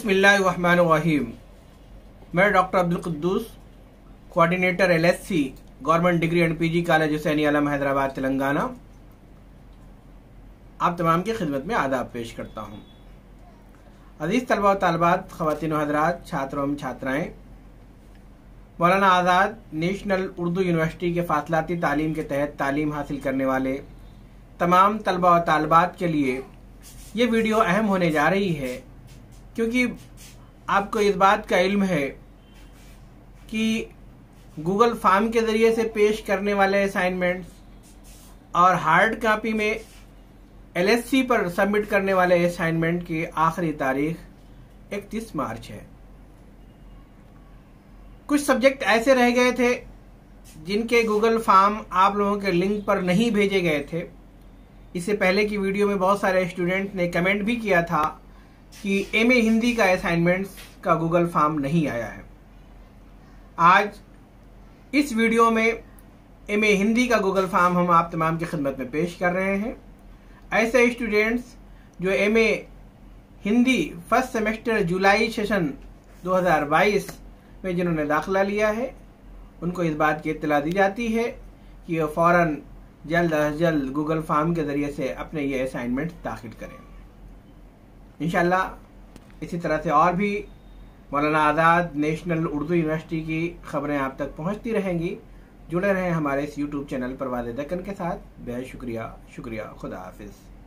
बिस्मिल्लाहिर्रहमानिर्रहीम। मैं doctor Abdul Quddus, coordinator LSC government degree and PG college Hussaini Alam Hyderabad Telangana, आप तमाम की खिदमत में आदाब पेश करता हूँ। अजीज तलबा व तालिबात, ख़वातीन व हज़रात, छात्र एवं छात्राएँ, मौलाना आज़ाद नेशनल उर्दू यूनिवर्सिटी के फासलाती तालीम के तहत तालीम हासिल करने वाले तमाम तलबा व तालिबात के लिए ये वीडियो अहम होने जा रही है, क्योंकि आपको इस बात का इल्म है कि गूगल फॉर्म के ज़रिए से पेश करने वाले असाइनमेंट्स और हार्ड कॉपी में LSC पर सबमिट करने वाले असाइनमेंट की आखिरी तारीख 31 मार्च है। कुछ सब्जेक्ट ऐसे रह गए थे जिनके गूगल फॉर्म आप लोगों के लिंक पर नहीं भेजे गए थे। इससे पहले की वीडियो में बहुत सारे स्टूडेंट ने कमेंट भी किया था कि MA हिंदी का असाइनमेंट्स का गूगल फॉर्म नहीं आया है। आज इस वीडियो में MA हिंदी का गूगल फॉर्म हम आप तमाम की खिदमत में पेश कर रहे हैं। ऐसे स्टूडेंट्स जो MA हिंदी फर्स्ट सेमेस्टर जुलाई सेशन 2022 में जिन्होंने दाखिला लिया है, उनको इस बात की इत्तला दी जाती है कि वह फौरन जल्द अज जल्द गूगल फॉर्म के ज़रिए से अपने ये असाइनमेंट दाखिल करें। इंशाल्लाह इसी तरह से और भी मौलाना आज़ाद नेशनल उर्दू यूनिवर्सिटी की खबरें आप तक पहुंचती रहेंगी। जुड़े रहें हमारे इस YouTube चैनल परवाज़ दक्कन के साथ। बेहद शुक्रिया। खुदा हाफिज़।